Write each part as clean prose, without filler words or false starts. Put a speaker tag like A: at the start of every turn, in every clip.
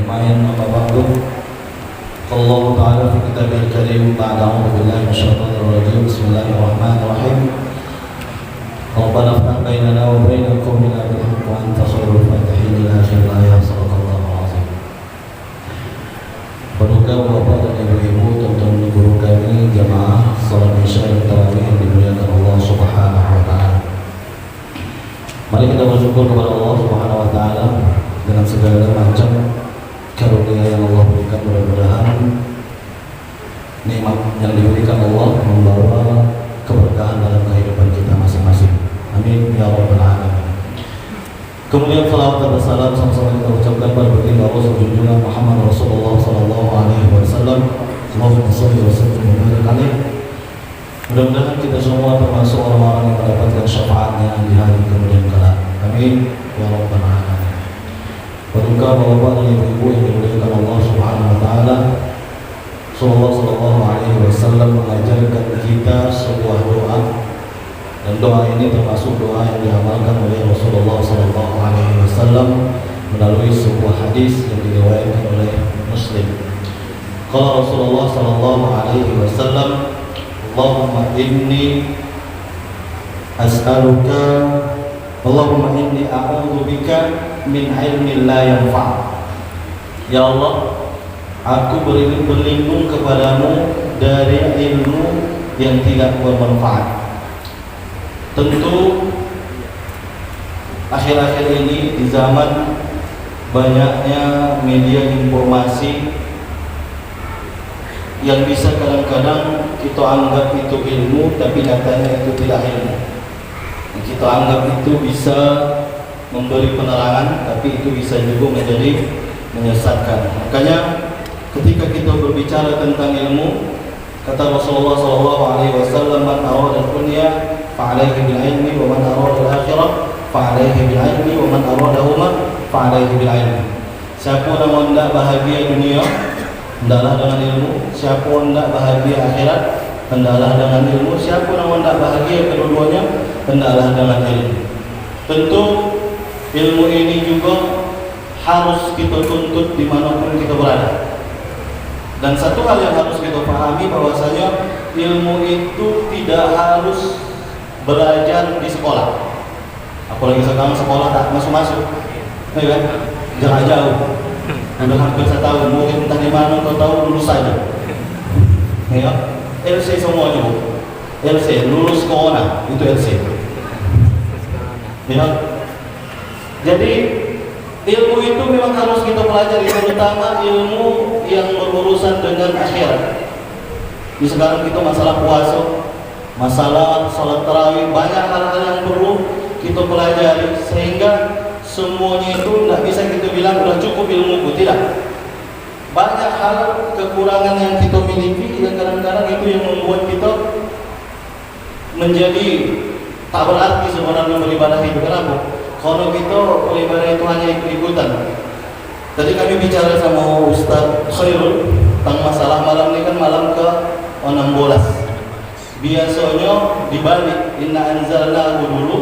A: أجمعين. أما بعد قال الله تعالى في كتابه الكريم بعد أعوذ بالله من الشيطان الرجيم بسم الله الرحمن الرحيم ربنا افتح بيننا وبين قومنا بالحق وأنت خير الفاتحين إلى آخر الآية. صدق الله العظيم. Berduka bapak dan ibu-ibu, tuan-tuan guru kami, jamaah salat isya dan tarawih yang dimuliakan Allah Subhanahu wa taala. Mari kita bersyukur kepada Allah Subhanahu wa taala dengan segala macam karunia yang Allah berikan. Mudah-mudahan nikmat yang diberikan Allah membawa keberkahan dalam kehidupan kita masing-masing. Amin ya rabbal alamin. Kemudian salawat dan salam sama-sama kita ucapkan pada baginda Rasul junjungan Muhammad Rasulullah sallallahu alaihi wasallam. Allahumma shalli wa sallim wa barik alaihi. Mudah-mudahan kita semua termasuk orang-orang yang mendapatkan syafaatnya di hari kemudian kelak. Amin ya rabbal alamin. Berduka bapak dan ibu-ibu yang dimuliakan Allah Subhanahu wa taala. Rasulullah sallallahu alaihi wasallam mengajarkan kita sebuah doa, dan doa ini termasuk doa yang diamalkan oleh Rasulullah sallallahu alaihi wasallam melalui sebuah hadis yang diriwayatkan oleh Muslim. Qala Rasulullah sallallahu alaihi wasallam, Allahumma inni as'aluka, Allahumma inni a'udzubika min ilmin la yanfa'. Ya Allah, aku berlindung kepadamu dari ilmu yang tidak bermanfaat. Tentu akhir-akhir ini di zaman banyaknya media informasi yang bisa kadang-kadang kita anggap itu ilmu, tapi nyatanya itu tidak ilmu. Kita anggap itu bisa memberi penerangan, tapi itu bisa juga menjadi menyesatkan. Makanya ketika kita berbicara tentang ilmu, kata Rasulullah SAW, man arada dunya fa'alaihi bil ilmi wa man arada al-akhirah fa'alaihi bil ilmi wa man aradahuma fa'alaihi bil ilmi. Siapa yang hendak bahagia dunia, hendaklah dengan ilmu. Siapa yang hendak bahagia akhirat, hendaklah dengan ilmu. Siapa yang hendak bahagia kedua-duanya, hendaklah dengan ilmu. Tentu ilmu ini juga harus kita tuntut dimanapun kita berada. Dan satu hal yang harus kita pahami bahwasanya ilmu itu tidak harus belajar di sekolah. Apalagi sekarang sekolah tak masuk-masuk, ya kan? Jarak jauh. Udah hampir setahun, mungkin entah di mana kau tahu lulus saja. Ya, LC semuanya bu. LC lulus corona itu LC. Ya. Jadi ilmu itu memang harus kita pelajari, terutama ilmu yang berurusan dengan akhirat. Di sekarang kita masalah puasa, masalah salat tarawih, banyak hal-hal yang perlu kita pelajari, sehingga semuanya itu tidak bisa kita bilang sudah cukup ilmuku, tidak. Banyak hal kekurangan yang kita miliki yang kadang-kadang itu yang membuat kita menjadi tak berarti sebenarnya beribadah itu. Kenapa? Kalau kita beribadah itu hanya ikut-ikutan. Tadi kami bicara sama Ustaz Khairul tentang masalah malam ini, kan malam ke-16. Biasanya dibalik inna anzalnahu dulu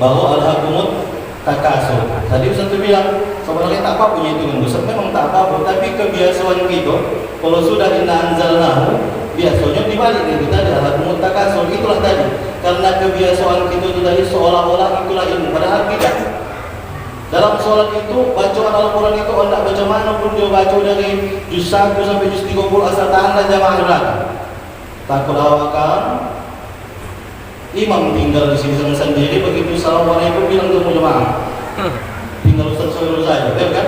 A: baru alhaqumut takasur. Tadi Ustaz itu bilang sebenarnya tak apa punya itu kan Ustaz, memang tak apa, tapi kebiasaan kita kalau sudah inna anzalnahu biasanya dibalik itu tadi alhaqumut takasur. Itulah tadi, karena kebiasaan kita itu tadi seolah-olah itulah ilmu, padahal tidak. Dalam sholat itu, bacaan Al-Quran itu hendak baca mana pun dia baca dari juz 1 sampai juz 30 asal tahanlah jamaah belakang. Takut awakan imam tinggal di sini sendiri, begitu assalamualaikum bilang ke jemaah, tinggal Ustaz Khairul saja, ya kan?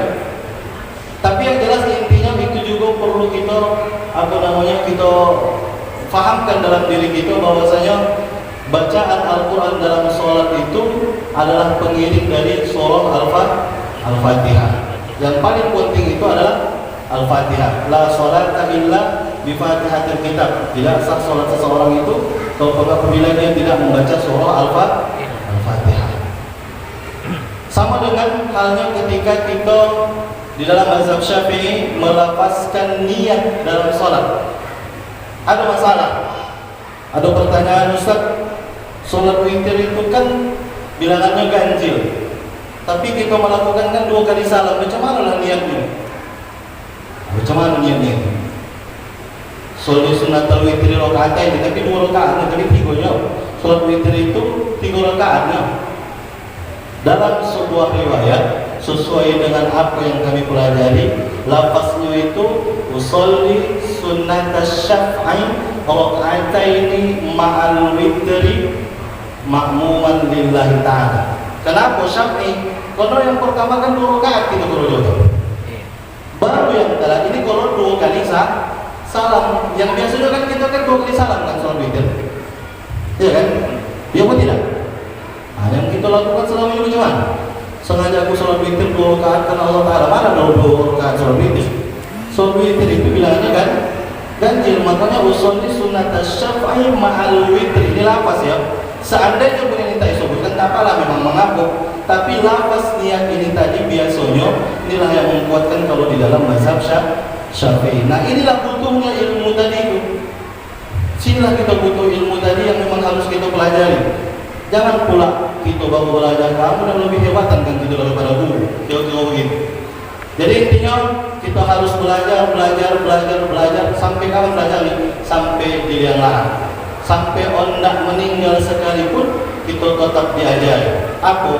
A: Tapi yang jelas intinya itu juga perlu kita kita fahamkan dalam diri kita bahwasanya bacaan Al-Quran dalam sholat itu adalah pengiring dari surah Al-Fatihah. Yang paling penting itu adalah Al-Fatihah. La sholata illa bifatihatil kitab. Tidak sah sholat seseorang itu apabila dia tidak membaca surah Al-Fatihah. Sama dengan halnya ketika kita di dalam mazhab Syafi'i melafazkan niat dalam sholat. Ada masalah. Ada pertanyaan, Ustaz, sholat witir itu kan bilangannya ganjil, tapi kita melakukan kan 2 kali salam, macam mana lah niatnya? macam mana niatnya? Solat sunnatul witir rakaat tapi 2 rakaat, tapi 3 nya. Solat witir itu 3 rakaatnya. Dalam sebuah riwayat sesuai dengan apa yang kami pelajari, lafaznya itu usolli sunnatas syaf'i raka'ataini ma'al witri ma'muman lillahi ta'ala. Kenapa syaf'i? Kalau yang pertama kan 2 rakaat kita kalau baru yang kedua ini kalau 2 kali salam. Yang biasanya kan kita kan 2 kali salam kan sholat witir, iya kan? Iya apa tidak? Nah, yang kita lakukan selama ini bagaimana? Sengaja aku sholat witir 2 rakaat karena Allah Ta'ala. Mana ada 2 rakaat sholat witir? Sholat witir itu bilangnya kan ganjil, makanya usolli sunnatas syaf'i ma'al witri. Ini lafaz ya. Seandainya pun ini tak disebutkan, tak apalah, memang mengaku. Tapi lafaz niat ini tadi biasanya inilah yang menguatkan kalau di dalam mazhab Syafi'i. Nah, inilah butuhnya ilmu tadi itu. Sinilah kita butuh ilmu tadi yang memang harus kita pelajari. Jangan pula kita baru belajar, kamu dan lebih hebatan kan kita daripada guru. Kira-kira begitu. Jadi intinya kita harus belajar sampai kapan belajar nih? Sampai di liang lahat. Sampai ondak meninggal sekalipun kita tetap diajari. Apa?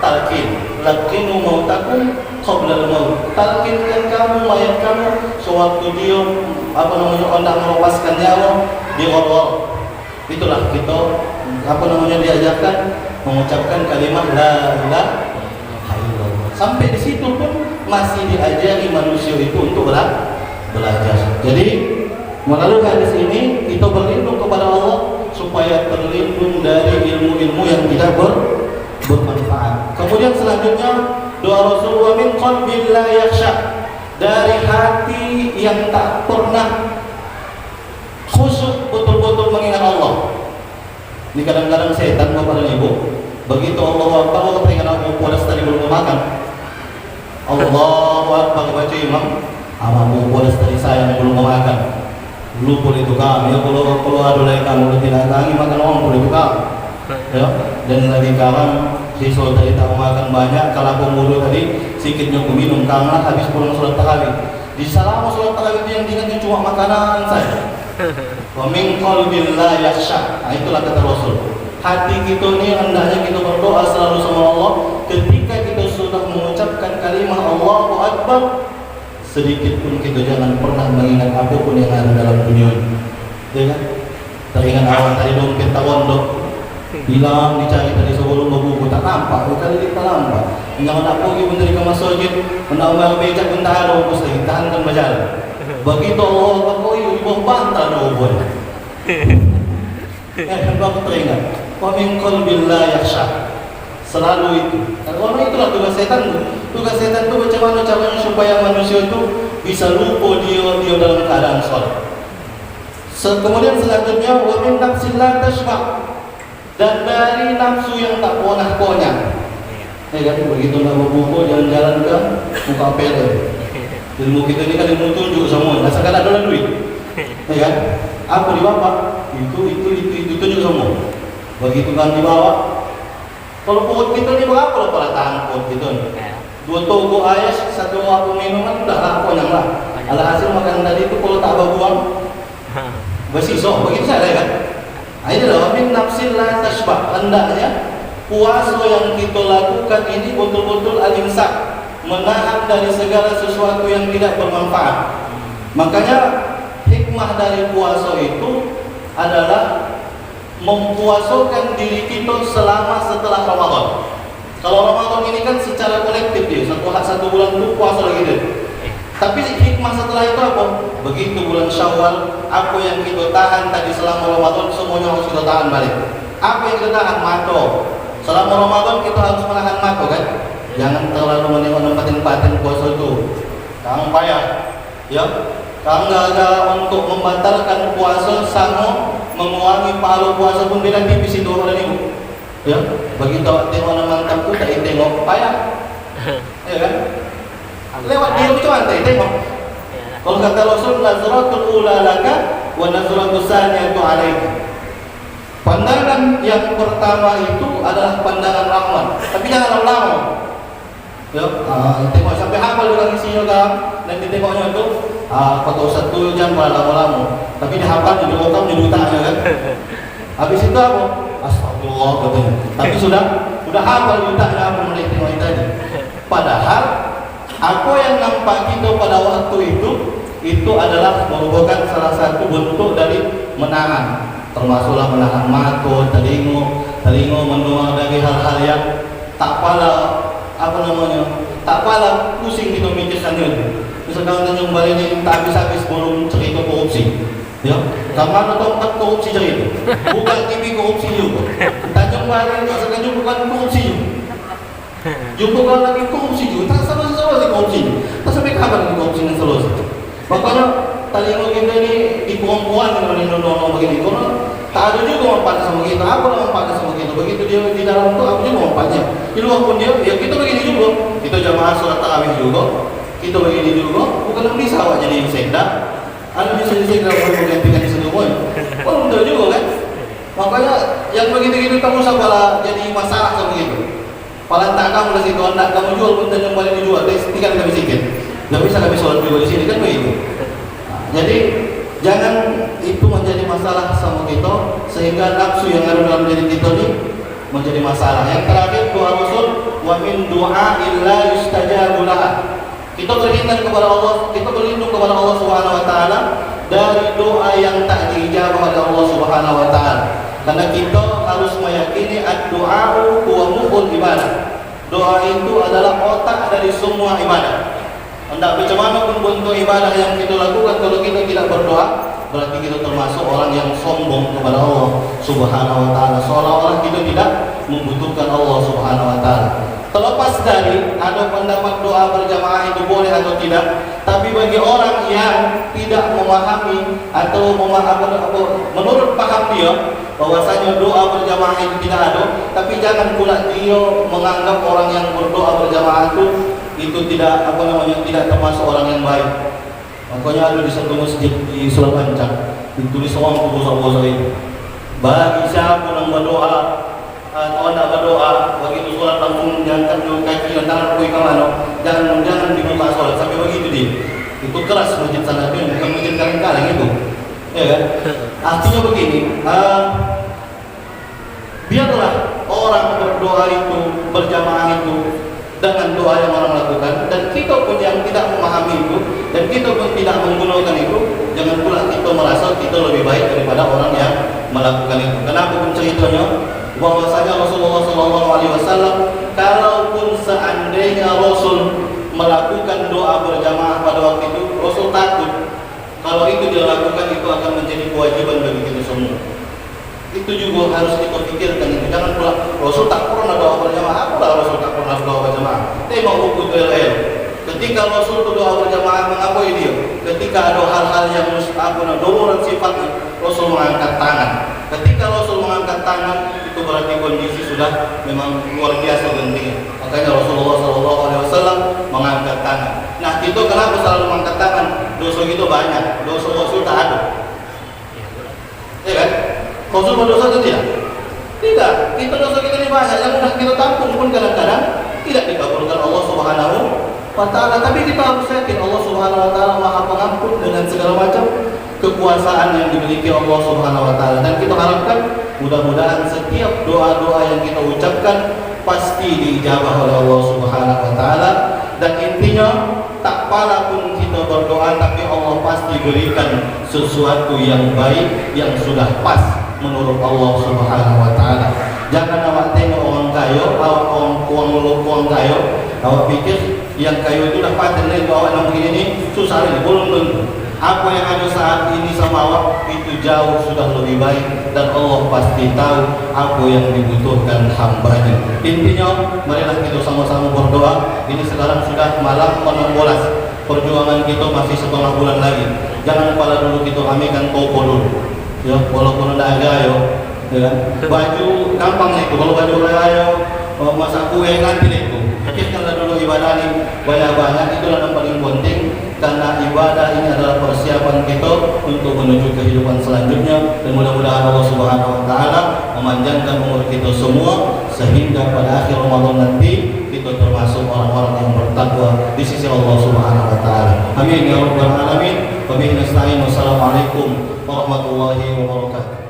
A: Talqin. Laqinu mautakum qabla al-maut. Talqinkan kamu mayat kamu sewaktu dia ondak melepaskan nyawa di awal. Itulah kita diajarkan mengucapkan kalimat la ilaha illallah. Sampai di situ pun masih diajari manusia itu untuk belajar. Jadi melalui hadis ini kita berlindung kepada Allah supaya terlindung dari ilmu-ilmu yang tidak bermanfaat. Kemudian selanjutnya doa Rasulullah min qalbin la yakhsha, dari hati yang tak pernah khusyuk betul-betul mengingat Allah. Ini kadang-kadang setan Bapak dan Ibu, begitu Allah Akbar, Allah teringat aku puas tadi belum makan. Allahu Akbar baca imam, amamu puas tadi sayang belum makan. Lu boleh tukang, ya kalau ada lagi kamu tidak tangi makan orang boleh tukang. Ya, dan lagi kawan siswa tadi tak makan banyak, kalau pemuda tadi sikitnya aku minum karena habis pulang sholat tarawih. Di selama sholat tarawih itu yang diingatnya cuma makanan saja. Wa min qalbin la yakhsha. Nah, itulah kata Rasul. Hati kita ini hendaknya kita berdoa selalu sama Allah. Ketika kita sudah mengucapkan kalimat Allahu Akbar, sedikit pun kita jangan pernah mengingat apapun yang ada dalam dunia ini. Ya kan? Teringat awal tadi dompet tawon hilang dicari tadi sebelum berbuku tak nampak, kali kita nampak. Jangan nak pergi menteri ke masjid, hendak umar becak pun tak ada, pasti tahan kan berjalan. Begitu Allah berkoi, ibu bantal dah ubun. Baru teringat. Wa min qalbil la yakhsha. Selalu itu. Karena itulah tugas setan. Tugas setan itu macam mana caranya supaya manusia itu bisa lupa dia dalam keadaan sholat. Kemudian selanjutnya wa min nafsin la tashba', dan dari nafsu yang tak pernah konyang. Ya kan, begitu nak berbuku jalan-jalan ke muka pele. Ilmu kita ini kan ilmu tunjuk semua, asalkan ada duit. Ya kan? Apa dibawa? Itu tunjuk semua. Begitu kan dibawa. Kalau perut kita ini berapa lah pada tangkut gitu. 2 toko ayas, 1 aku minuman udah lah konyang lah. Alhasil makan tadi itu kalau tak berbuang bersisa, begitu saja kan? Nah, inilah min nafsin la tashbah. Hendaknya puasa yang kita lakukan ini betul-betul al-imsak, menahan dari segala sesuatu yang tidak bermanfaat. Makanya hikmah dari puasa itu adalah mempuasakan diri kita selama setelah Ramadan. Kalau Ramadan ini kan secara kolektif dia, satu bulan itu puasa lagi dia. Tapi hikmah setelah itu apa? Begitu bulan Syawal, apa yang kita tahan tadi selama Ramadan semuanya harus kita tahan balik. Apa yang kita tahan? Mata. Selama Ramadan kita harus menahan mata kan? Jangan terlalu menempatkan puasa itu. Kang payah, ya. Kang gagal untuk membatalkan puasa sama mengurangi pahala puasa pun beda tipis itu orang ibu. Ya, bagi tengok nama mantap tu tak tengok payah. Ya kan? Lewat dia macam mana tengok. Kalau kata Rasul, nazratul ula laka wa nazratul saniyatu alaika. Pandangan yang pertama itu adalah pandangan rahmat, tapi jangan lama-lama. Ya, tengok sampai hafal juga isinya kan, dan ditengoknya tu kata Ustaz tuh jangan pada lama-lama, tapi dihafal jadi okam jadi utangnya kan. Habis itu apa? Astagfirullah katanya. Tapi sudah hafal jutanya apa meneliti tadi. Padahal apa yang nampak kita pada waktu itu adalah merupakan salah satu bentuk dari menahan, termasuklah menahan mata, telinga mendengar dari hal-hal yang tak pala pusing kita mikirkannya. Misalkan kita kembali ini tak habis-habis belum cerita korupsi, ya, kamar atau tempat korupsi cerita, bukan TV korupsi juga. Tanjung Bali misalkan juga bukan korupsi juga. Jumpa kalau lagi korupsi juga, tak sama-sama korupsi juga. Tak sampai kapan korupsi yang selesai. Makanya telinga kita ini dikurang-kurang dengan nonton begini. Karena tak ada juga manfaat sama kita. Apa yang manfaat sama kita? Begitu dia di dalam itu, apa juga manfaatnya? Di luar pun dia, ya kita begini juga. Kita jamaah sholat tarawih juga. Kita begini juga. Bukan bisa awak jadi sekda. Ada bisa jadi sekda boleh menggantikan di situ pun. Oh betul juga kan? Makanya yang begitu-gitu kamu sabalah jadi masalah sama gitu. Paling tak kamu dari situ, anda kamu jual pun dan kembali dijual. Tinggal kami sikit. Gak bisa kami sholat juga di sini kan begitu. Jadi jangan itu menjadi masalah sama kita sehingga nafsu yang ada dalam diri kita ini menjadi masalah. Yang terakhir doa Rasul, wa min du'a illa yustajabu laha. Kita berlindung kepada Allah, kita berlindung kepada Allah Subhanahu wa taala dari doa yang tak diijabah oleh Allah Subhanahu wa taala. Karena kita harus meyakini ad-du'a'u huwa mukhul ibadah. Doa itu adalah otak dari semua ibadah. Hendak bagaimana pun bentuk ibadah yang kita lakukan, kalau kita tidak berdoa, berarti kita termasuk orang yang sombong kepada Allah Subhanahu wa taala. Seolah-olah kita tidak membutuhkan Allah Subhanahu wa taala. Terlepas dari ada pendapat doa berjamaah itu boleh atau tidak, tapi bagi orang yang tidak memahami atau menurut paham dia bahwasanya doa berjamaah itu tidak ada, tapi jangan pula dia menganggap orang yang berdoa berjamaah itu tidak tidak termasuk orang yang baik. Makanya ada di satu masjid di Surabancang ditulis orang kubur-kubur itu, bagi siapa yang berdoa atau anda berdoa begitu sholat langsung diangkat kaki dan tangan pergi ke mana, jangan di muka sholat sampai begitu dia. Itu keras masjid sana itu, bukan masjid kaleng-kaleng itu, ya kan? Artinya begini, biarlah orang berdoa itu berjamaah itu dengan doa yang orang lakukan, dan kita pun yang tidak memahami itu dan kita pun tidak menggunakan itu, jangan pula kita merasa kita lebih baik daripada orang yang melakukan itu. Kenapa pun ceritanya bahwasanya Rasulullah SAW, kalaupun seandainya Rasul melakukan doa berjamaah pada waktu itu, Rasul takut kalau itu dia lakukan itu akan menjadi kewajiban bagi kita semua. Itu juga harus kita pikirkan. Jangan pula Rasul tak pernah doa berjamaah. Apalah Rasul tak pernah doa berjamaah? Tengok buku TLL. Ketika Rasul berdoa berjamaah, mengapa dia? Ketika ada hal-hal yang darurat sifatnya, Rasul mengangkat tangan. Ketika Rasul mengangkat tangan, itu berarti kondisi sudah memang luar biasa gentingnya. Makanya Rasulullah SAW mengangkat tangan. Nah, kita kenapa selalu mengangkat tangan? Dosa kita banyak, dosa Rasul tak ada. Ya kan? Rasul berdosa atau tidak? Tidak. Kita dosa kita ini banyak, yang sudah kita tampung pun kadang-kadang tidak dikabulkan Allah Subhanahu wa taala. Tapi kita harus yakin Allah Subhanahu wa taala Maha Pengampun dengan segala macam kekuasaan yang dimiliki Allah Subhanahu wa taala. Dan kita harapkan mudah-mudahan setiap doa-doa yang kita ucapkan pasti diijabah oleh Allah Subhanahu wa taala. Dan intinya tak pala pun kita berdoa, tapi Allah pasti berikan sesuatu yang baik yang sudah pas menurut Allah Subhanahu wa taala. Jangan awak tengok orang kaya, awak orang kaya, awak pikir yang kaya itu dah paten itu awak nak begini ni susah ni, belum tentu. Apa yang ada saat ini sama awak itu jauh sudah lebih baik, dan Allah pasti tahu apa yang dibutuhkan hamba-Nya. Intinya marilah kita sama-sama berdoa. Ini sekarang sudah malam 16. Perjuangan kita masih setengah bulan lagi. Jangan kepala dulu kita ambilkan toko dulu. Ya, walaupun ada ayo, ya kan? Baju gampang itu, kalau baju ayo masak kue nanti itu. Pikirkanlah dulu ibadah ini banyak-banyak, itulah yang paling penting. Karena ibadah ini adalah persiapan kita untuk menuju kehidupan selanjutnya, dan mudah-mudahan Allah Subhanahu wa taala memanjangkan umur kita semua sehingga pada akhir Ramadan nanti kita termasuk orang-orang yang bertakwa di sisi Allah Subhanahu wa taala. Amin ya rabbal alamin. Wa bihi nasta'in. Wassalamualaikum warahmatullahi wabarakatuh.